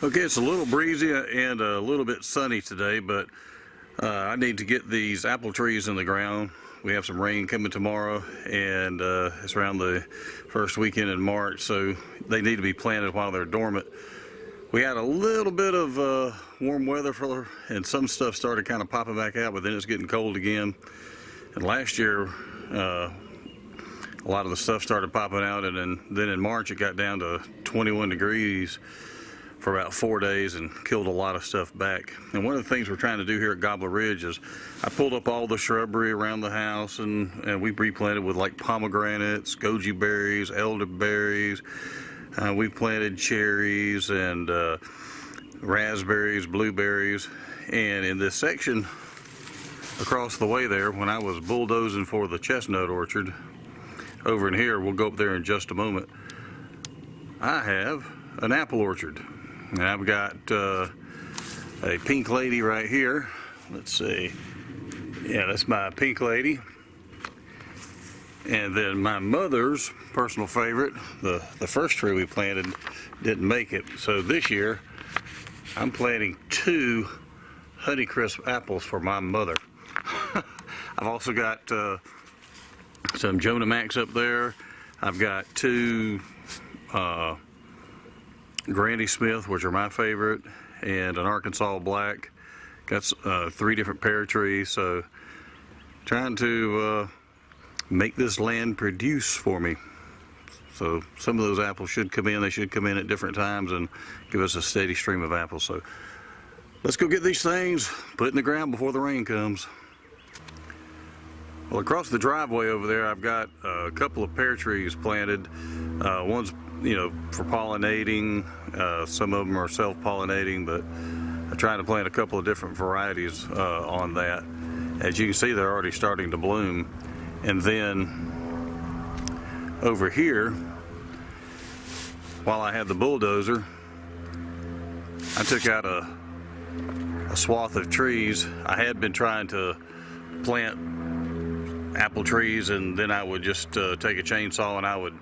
Okay, it's a little breezy and a little bit sunny today, but I need to get these apple trees in the ground. We have some rain coming tomorrow, and it's around the first weekend in March, so they need to be planted while they're dormant. We had a little bit of warm weather and some stuff started kind of popping back out, but then it's getting cold again. And last year, a lot of the stuff started popping out, and then in March it got down to 21 degrees for about 4 days and killed a lot of stuff back. And one of the things we're trying to do here at Gobbler Ridge is I pulled up all the shrubbery around the house, and we replanted with like pomegranates, goji berries, elderberries. We planted cherries and raspberries, blueberries. And in this section across the way there, when I was bulldozing for the chestnut orchard over in here, we'll go up there in just a moment, I have an apple orchard. And I've got a pink lady right here. Let's see. Yeah, that's my pink lady. And then my mother's personal favorite, the first tree we planted didn't make it. So this year, I'm planting 2 Honeycrisp apples for my mother. I've also got some Jonah Max up there. I've got 2 Granny Smith, which are my favorite, and an Arkansas Black. Got 3 different pear trees, so trying to make this land produce for me. So some of those apples should come in. They should come in at different times and give us a steady stream of apples. So let's go get these things put in the ground before the rain comes. Well, across the driveway over there, I've got a couple of pear trees planted. One's for pollinating. Some of them are self-pollinating, but I'm trying to plant a couple of different varieties on that. As you can see, they're already starting to bloom. And then over here, while I had the bulldozer, I took out a swath of trees. I had been trying to plant apple trees, and then I would just take a chainsaw and I would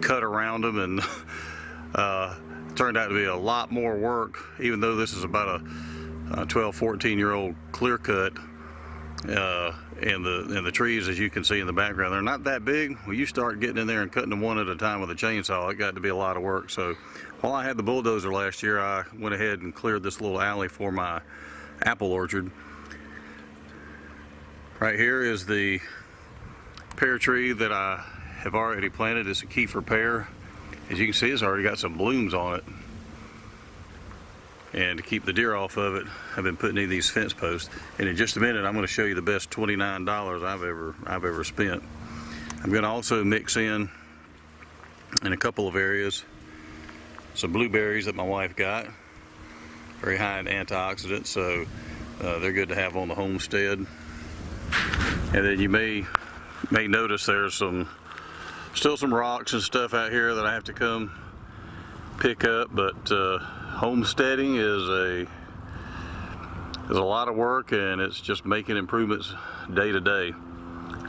cut around them, and it turned out to be a lot more work, even though this is about a 12, 14-year-old clear cut. And the trees, as you can see in the background, they're not that big. When you start getting in there and cutting them one at a time with a chainsaw, it got to be a lot of work. So while I had the bulldozer last year, I went ahead and cleared this little alley for my apple orchard. Right here is the pear tree that I have already planted. It's a Kiefer pear. As you can see, it's already got some blooms on it. And to keep the deer off of it, I've been putting in these fence posts. And in just a minute, I'm going to show you the best $29 I've ever spent. I'm going to also mix in a couple of areas some blueberries that my wife got. Very high in antioxidants, so they're good to have on the homestead. And then you may notice there's still some rocks and stuff out here that I have to come pick up, but homesteading is a lot of work, and it's just making improvements day to day.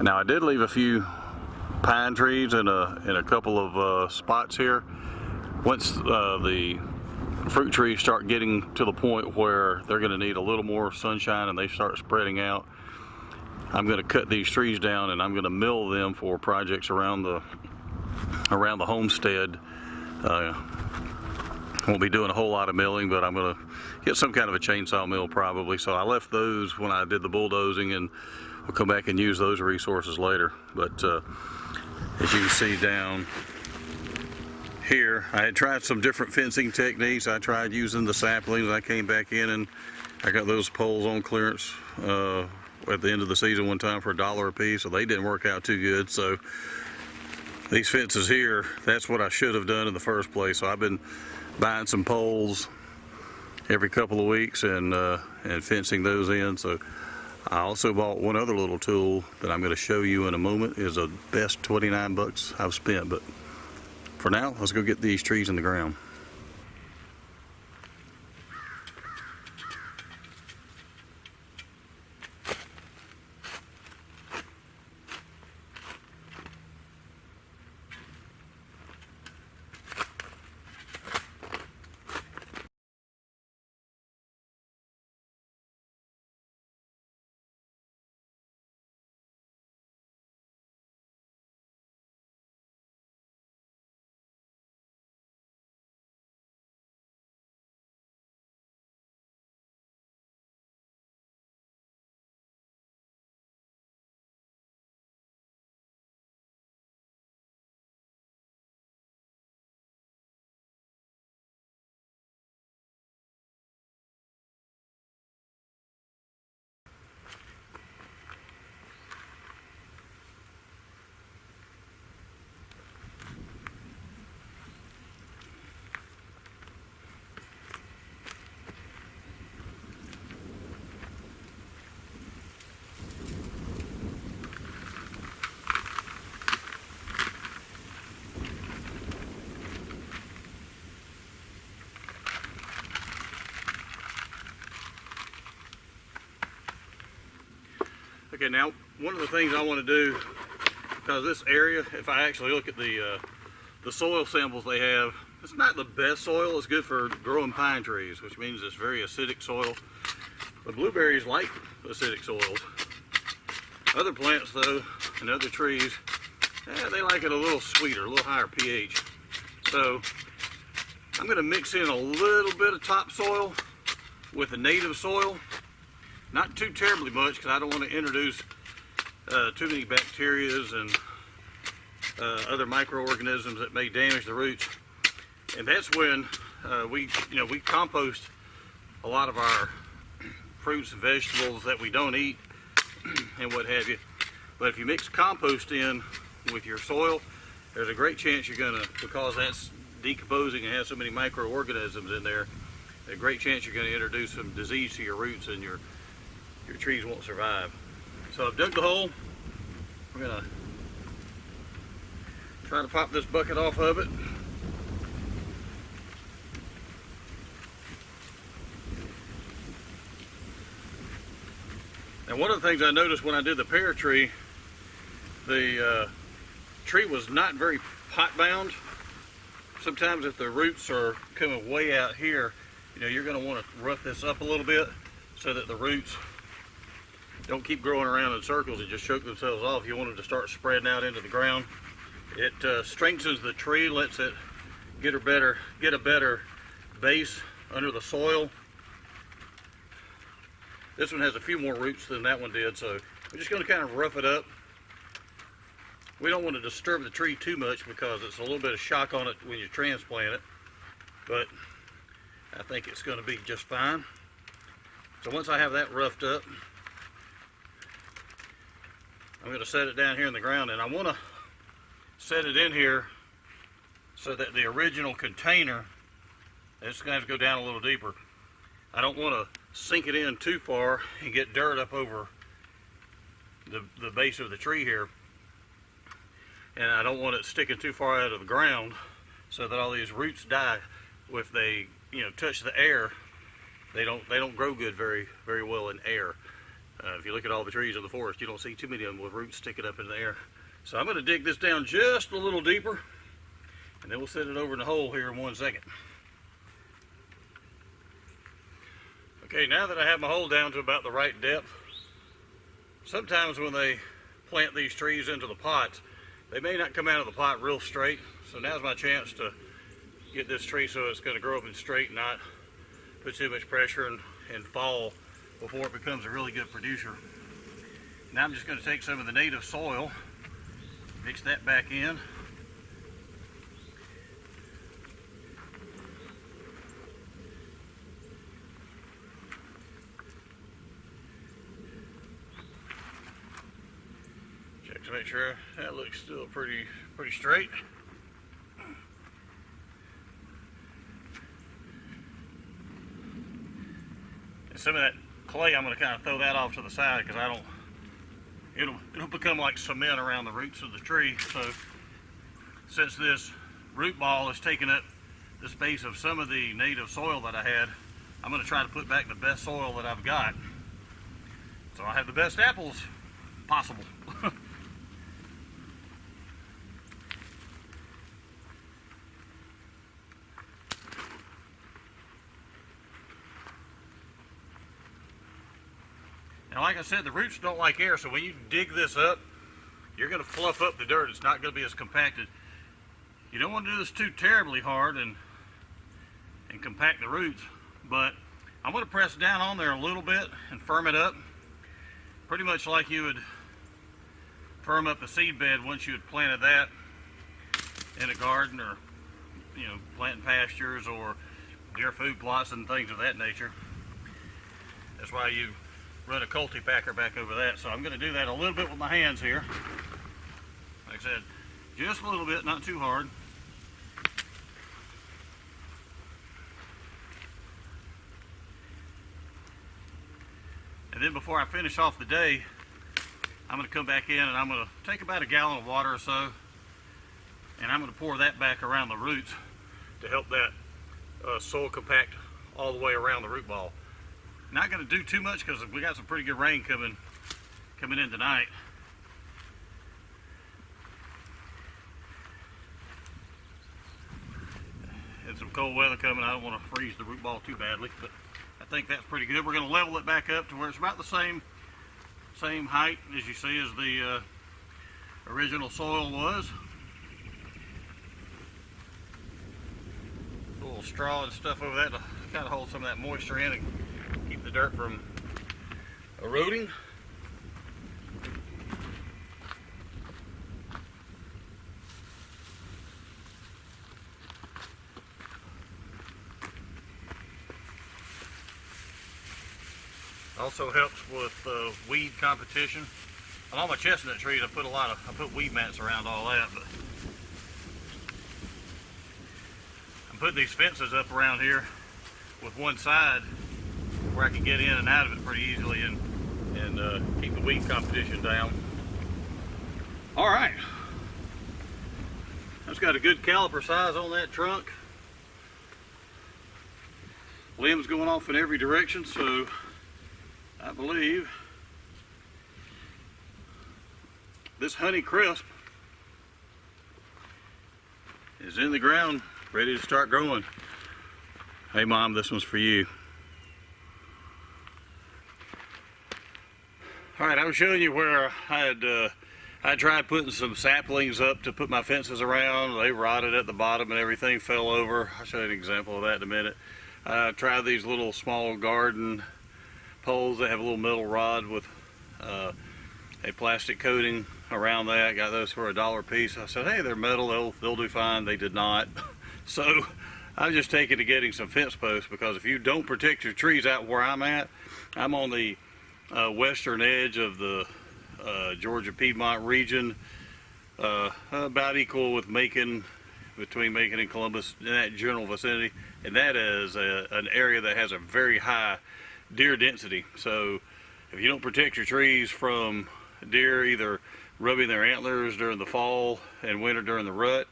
Now, I did leave a few pine trees in a couple of spots here. Once the fruit trees start getting to the point where they're going to need a little more sunshine and they start spreading out, I'm going to cut these trees down, and I'm going to mill them for projects around the homestead. Won't be doing a whole lot of milling, but I'm going to get some kind of a chainsaw mill probably. So I left those when I did the bulldozing, and we'll come back and use those resources later. But as you can see down here, I had tried some different fencing techniques. I tried using the saplings. I came back in and I got those poles on clearance at the end of the season one time for $1 a piece, so they didn't work out too good. So these fences here, that's what I should have done in the first place. So I've been buying some poles every couple of weeks and fencing those in. So I also bought one other little tool that I'm going to show you in a moment. Is the best 29 bucks I've spent. But for now, let's go get these trees in the ground. Okay, now one of the things I want to do, because this area, if I actually look at the soil samples they have, it's not the best soil. It's good for growing pine trees, which means it's very acidic soil. But blueberries like acidic soils. Other plants though, and other trees, they like it a little sweeter, a little higher pH. So I'm going to mix in a little bit of topsoil with the native soil. Not too terribly much, because I don't want to introduce too many bacterias and other microorganisms that may damage the roots. And that's when we compost a lot of our fruits and vegetables that we don't eat and what have you. But if you mix compost in with your soil, there's a great chance you're gonna, because that's decomposing and has so many microorganisms in there, a great chance you're gonna introduce some disease to your roots and your trees won't survive. So I've dug the hole. We're gonna try to pop this bucket off of it. And one of the things I noticed when I did the pear tree, the tree was not very pot bound. Sometimes if the roots are coming way out here, you're going to want to rough this up a little bit so that the roots don't keep growing around in circles and just choke themselves off. You want them to start spreading out into the ground. It strengthens the tree, lets it get a better base under the soil. This one has a few more roots than that one did, so we're just going to kind of rough it up. We don't want to disturb the tree too much because it's a little bit of shock on it when you transplant it, but I think it's going to be just fine. So once I have that roughed up, I'm going to set it down here in the ground, and I want to set it in here so that the original container, it's going to have to go down a little deeper. I don't want to sink it in too far and get dirt up over the base of the tree here, and I don't want it sticking too far out of the ground so that all these roots die. If they touch the air, they don't grow good very well in air. If you look at all the trees in the forest, you don't see too many of them with roots sticking up in the air. So I'm going to dig this down just a little deeper, and then we'll set it over in the hole here in 1 second. Okay, now that I have my hole down to about the right depth, sometimes when they plant these trees into the pots, they may not come out of the pot real straight. So now's my chance to get this tree so it's going to grow up and straight, not put too much pressure and fall before it becomes a really good producer. Now I'm just going to take some of the native soil, mix that back in. To make sure that looks still pretty straight. And some of that clay, I'm going to kind of throw that off to the side because it'll become like cement around the roots of the tree. So since this root ball is taking up the space of some of the native soil that I had, I'm going to try to put back the best soil that I've got, so I have the best apples possible. Now, like I said, the roots don't like air, so when you dig this up, you're going to fluff up the dirt. It's not going to be as compacted. You don't want to do this too terribly hard and compact the roots, but I'm going to press down on there a little bit and firm it up, pretty much like you would firm up a seed bed once you had planted that in a garden, or planting pastures or deer food plots and things of that nature. That's why you run a cultipacker back over that. So I'm going to do that a little bit with my hands here. Like I said, just a little bit, not too hard. And then before I finish off the day, I'm going to come back in and I'm going to take about a gallon of water or so, and I'm going to pour that back around the roots to help that soil compact all the way around the root ball. Not going to do too much because we got some pretty good rain coming coming in tonight. And some cold weather coming. I don't want to freeze the root ball too badly, but I think that's pretty good. We're going to level it back up to where it's about the same height as you see as the original soil was. A little straw and stuff over that to kind of hold some of that moisture in and keep the dirt from eroding. Also helps with weed competition. On all my chestnut trees, I put weed mats around all that, but I'm putting these fences up around here with one side where I can get in and out of it pretty easily and keep the weed competition down. All right, that's got a good caliper size on that trunk. Limbs going off in every direction, so I believe this Honey Crisp is in the ground, ready to start growing. Hey Mom, this one's for you. All right, I was showing you where I tried putting some saplings up to put my fences around. They rotted at the bottom and everything fell over. I'll show you an example of that in a minute. I tried these little small garden poles that have a little metal rod with a plastic coating around that. Got those for $1 a piece. I said, hey, they're metal, they'll do fine. They did not. So I'm just taking to getting some fence posts, because if you don't protect your trees out where I'm at, I'm on the western edge of the Georgia Piedmont region, about equal with Macon, between Macon and Columbus, in that general vicinity, and that is an area that has a very high deer density. So if you don't protect your trees from deer either rubbing their antlers during the fall and winter during the rut,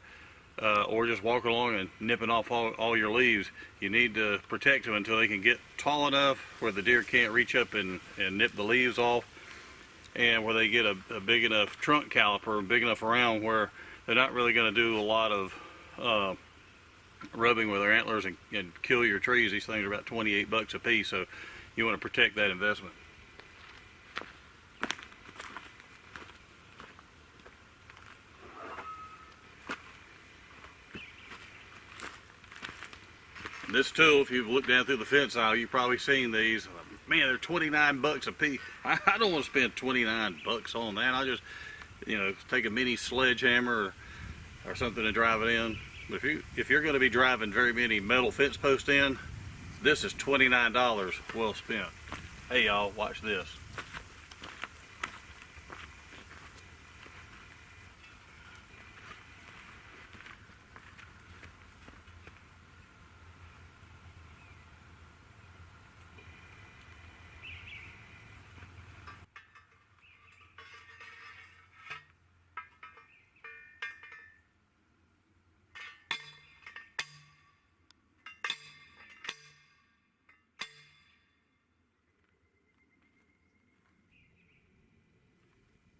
or just walking along and nipping off all your leaves, you need to protect them until they can get tall enough where the deer can't reach up and nip the leaves off, and where they get a big enough trunk caliper, big enough around where they're not really going to do a lot of rubbing with their antlers and kill your trees. These things are about 28 bucks a piece, so you want to protect that investment. And this tool, if you've looked down through the fence aisle, you've probably seen these. Man, they're 29 bucks a piece. I don't want to spend 29 bucks on that. I'll just, take a mini sledgehammer or something to drive it in. But if you're going to be driving very many metal fence posts in, this is $29 well spent. Hey y'all, watch this.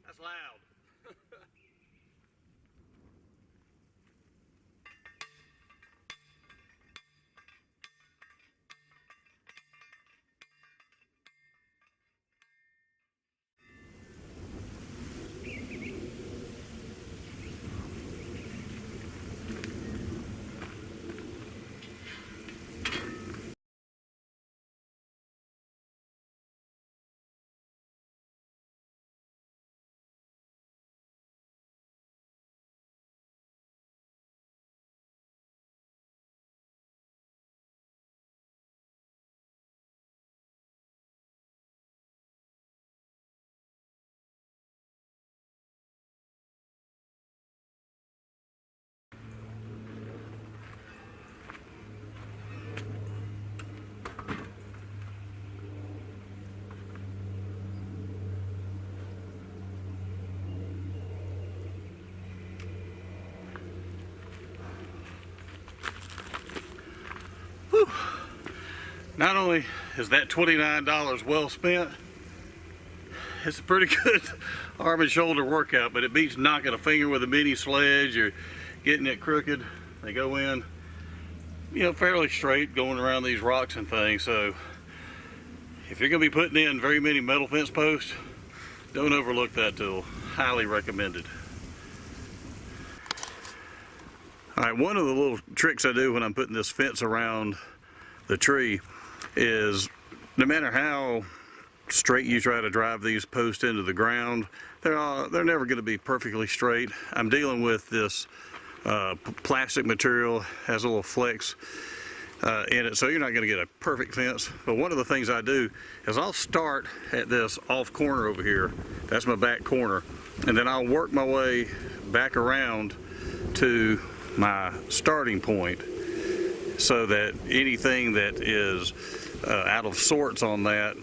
That's loud. Whew. Not only is that $29 well spent, it's a pretty good arm and shoulder workout, but it beats knocking a finger with a mini sledge or getting it crooked. They go in, you know, fairly straight going around these rocks and things. So if you're going to be putting in very many metal fence posts, don't overlook that tool. Highly recommended. All right, one of the little tricks I do when I'm putting this fence around the tree is, no matter how straight you try to drive these posts into the ground, they're never going to be perfectly straight. I'm dealing with this plastic material, has a little flex in it, so you're not going to get a perfect fence. But one of the things I do is I'll start at this off corner over here. That's my back corner, and then I'll work my way back around to my starting point, so that anything that is out of sorts on that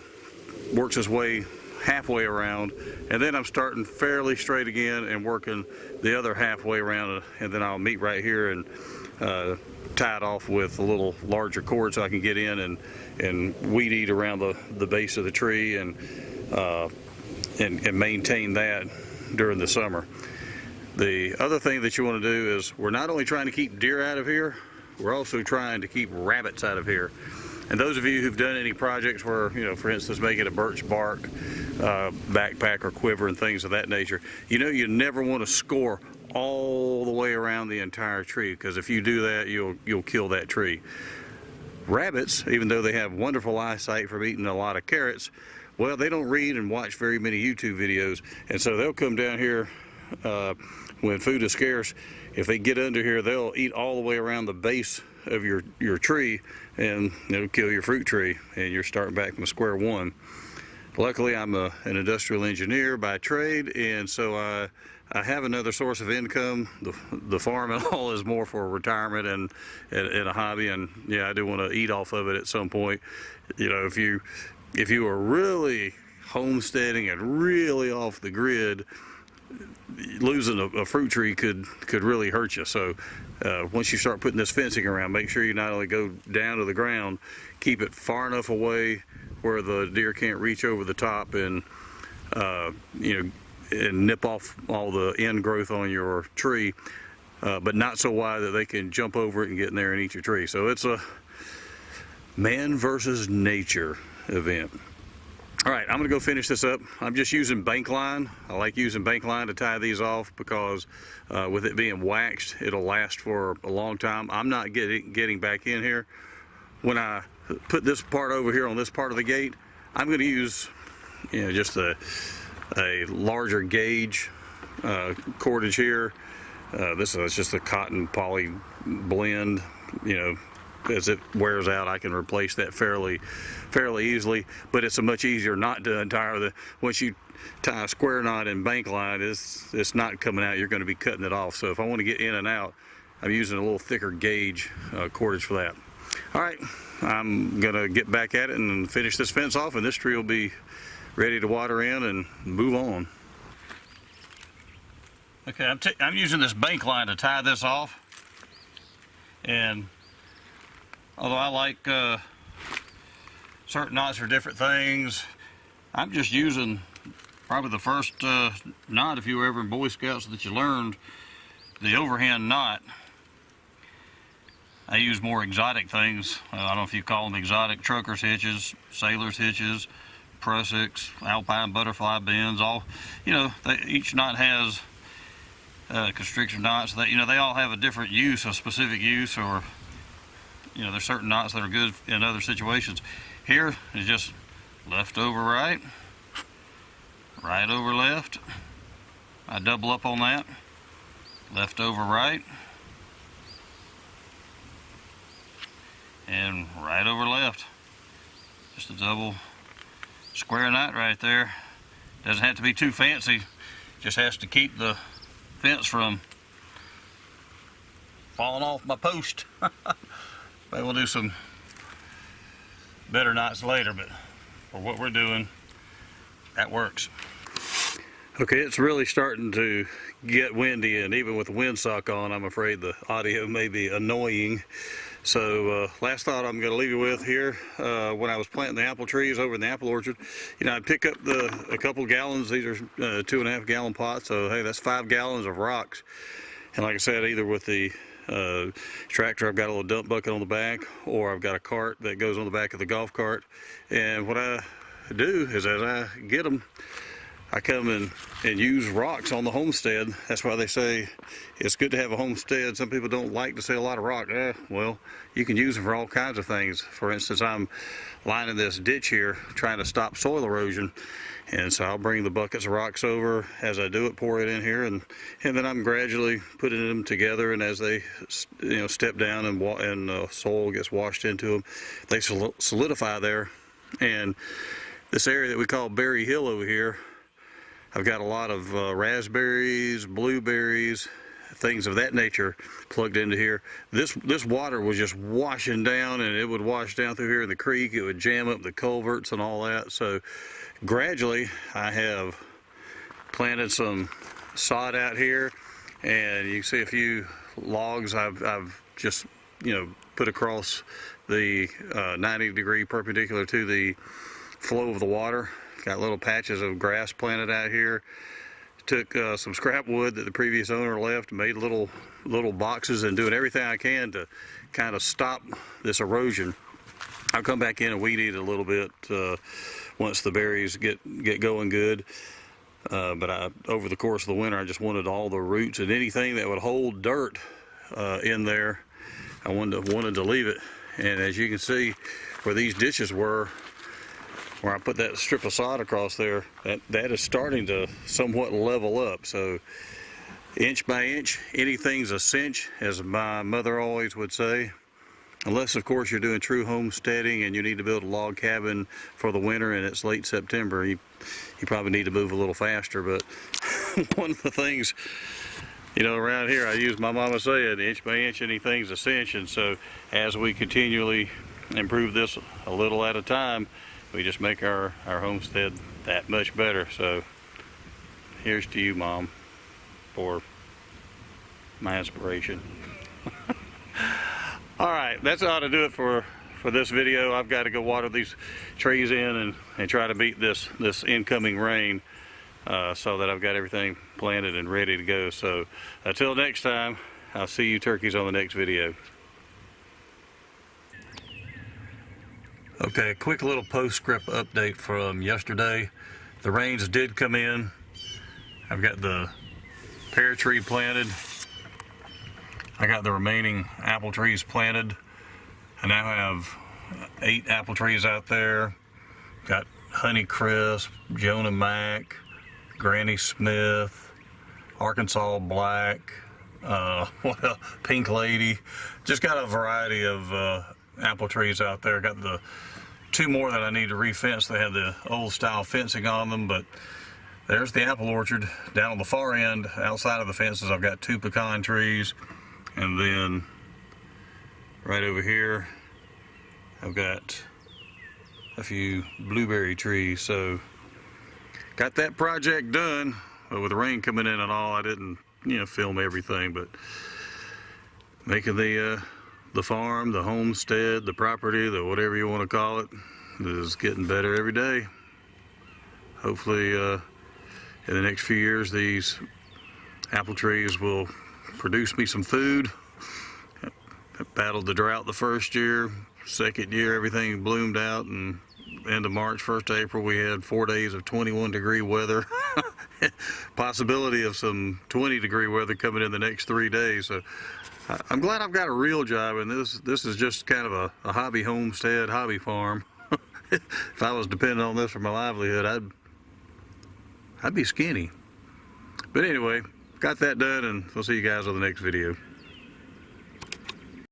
works its way halfway around, and then I'm starting fairly straight again and working the other halfway around, and then I'll meet right here and tie it off with a little larger cord so I can get in and weed eat around the base of the tree and maintain that during the summer. The other thing that you want to do is, we're not only trying to keep deer out of here, we're also trying to keep rabbits out of here. And those of you who've done any projects where, you know, for instance, making a birch bark backpack or quiver and things of that nature, you know you never want to score all the way around the entire tree, because if you do that, you'll kill that tree. Rabbits, even though they have wonderful eyesight from eating a lot of carrots, well, they don't read and watch very many YouTube videos, and so they'll come down here when food is scarce. If they get under here, they'll eat all the way around the base of your tree, and it'll kill your fruit tree, and you're starting back from square one. Luckily, I'm an industrial engineer by trade, and so I have another source of income. The farm and all is more for retirement and a hobby, and yeah, I do want to eat off of it at some point. You know, if you are really homesteading and really off the grid, losing a fruit tree could really hurt you. So once you start putting this fencing around, make sure you not only go down to the ground, keep it far enough away where the deer can't reach over the top and you know, and nip off all the end growth on your tree, but not so wide that they can jump over it and get in there and eat your tree. So it's a man versus nature event. All right, I'm gonna go finish this up. I'm just using bank line. I like using bank line to tie these off because with it being waxed, it'll last for a long time. I'm not getting back in here. When I put this part over here on this part of the gate, I'm gonna use, you know, just a larger gauge cordage here. This is just a cotton poly blend. You know, as it wears out, I can replace that fairly easily, but it's a much easier knot to untie. Once you tie a square knot in bank line, it's not coming out. You're going to be cutting it off. So if I want to get in and out, I'm using a little thicker gauge cordage for that. All right, I'm going to get back at it and finish this fence off, and this tree will be ready to water in and move on. Okay, I'm using this bank line to tie this off, and although I like certain knots for different things, I'm just using probably the first knot, if you were ever in Boy Scouts, that you learned, the overhand knot. I use more exotic things. I don't know if you call them exotic, truckers hitches, sailors hitches, prussics, alpine butterfly bends, all, you know, each knot has constriction knots that, you know, they all have a different use, a specific use, or, you know, there's certain knots that are good in other situations. Here is just left over right, right over left. I double up on that, left over right, and right over left. Just a double square knot right there. Doesn't have to be too fancy, just has to keep the fence from falling off my post. Maybe we'll do some better knots later, but for what we're doing, that works. Okay, it's really starting to get windy, and even with the windsock on, I'm afraid the audio may be annoying. So last thought I'm going to leave you with here, when I was planting the apple trees over in the apple orchard, I'd pick up a couple gallons. These are 2.5 gallon pots, so hey, that's 5 gallons of rocks. And like I said, either with the tractor, I've got a little dump bucket on the back, or I've got a cart that goes on the back of the golf cart. And what I do is, as I get them, I come and use rocks on the homestead. That's why they say it's good to have a homestead. Some people don't like to see a lot of rock. Well, you can use them for all kinds of things. For instance, I'm lining this ditch here trying to stop soil erosion, and so I'll bring the buckets of rocks over. As I do it, pour it in here, and then I'm gradually putting them together, and as they step down and soil gets washed into them, they solidify there. And this area that we call Berry Hill over here, I've got a lot of raspberries, blueberries, things of that nature plugged into here. This water was just washing down, and it would wash down through here in the creek. It would jam up the culverts and all that. So gradually I have planted some sod out here, and you can see a few logs I've just put across the 90-degree perpendicular to the flow of the water. Got little patches of grass planted out here. Took some scrap wood that the previous owner left, made little boxes, and doing everything I can to kind of stop this erosion. I'll come back in and weed eat a little bit once the berries get going good. But over the course of the winter, I just wanted all the roots and anything that would hold dirt in there. I wanted to leave it. And as you can see, where these ditches were, where I put that strip of sod across there, that is starting to somewhat level up. So inch by inch, anything's a cinch, as my mother always would say. Unless, of course, you're doing true homesteading and you need to build a log cabin for the winter and it's late September, you probably need to move a little faster. But one of the things, around here, I use my mama saying, inch by inch, anything's a cinch. And so as we continually improve this a little at a time, we just make our homestead that much better. So here's to you, Mom, for my inspiration. All right, that's ought to do it for this video. I've got to go water these trees in and try to beat this incoming rain so that I've got everything planted and ready to go. So until next time, I'll see you turkeys on the next video. Okay, a quick little postscript update from yesterday. The rains did come in. I've got the pear tree planted. I got the remaining apple trees planted. I now have 8 apple trees out there. Got Honey Crisp, Jonah Mac, Granny Smith, Arkansas Black, Pink Lady. Just got a variety of apple trees out there. Got the 2 more that I need to refence. They have the old style fencing on them, but there's the apple orchard. Down on the far end, outside of the fences, I've got 2 pecan trees, and then right over here, I've got a few blueberry trees. So got that project done, but with the rain coming in and all, I didn't, film everything, but making the farm, the homestead, the property, the whatever you want to call it, is getting better every day. Hopefully in the next few years these apple trees will produce me some food. I battled the drought the first year. Second year everything bloomed out, and end of March, 1st April, we had 4 days of 21-degree weather. Possibility of some 20-degree weather coming in the next 3 days. So I'm glad I've got a real job, and this is just kind of a hobby homestead, hobby farm. If I was depending on this for my livelihood, I'd be skinny. But anyway, got that done, and we'll see you guys on the next video.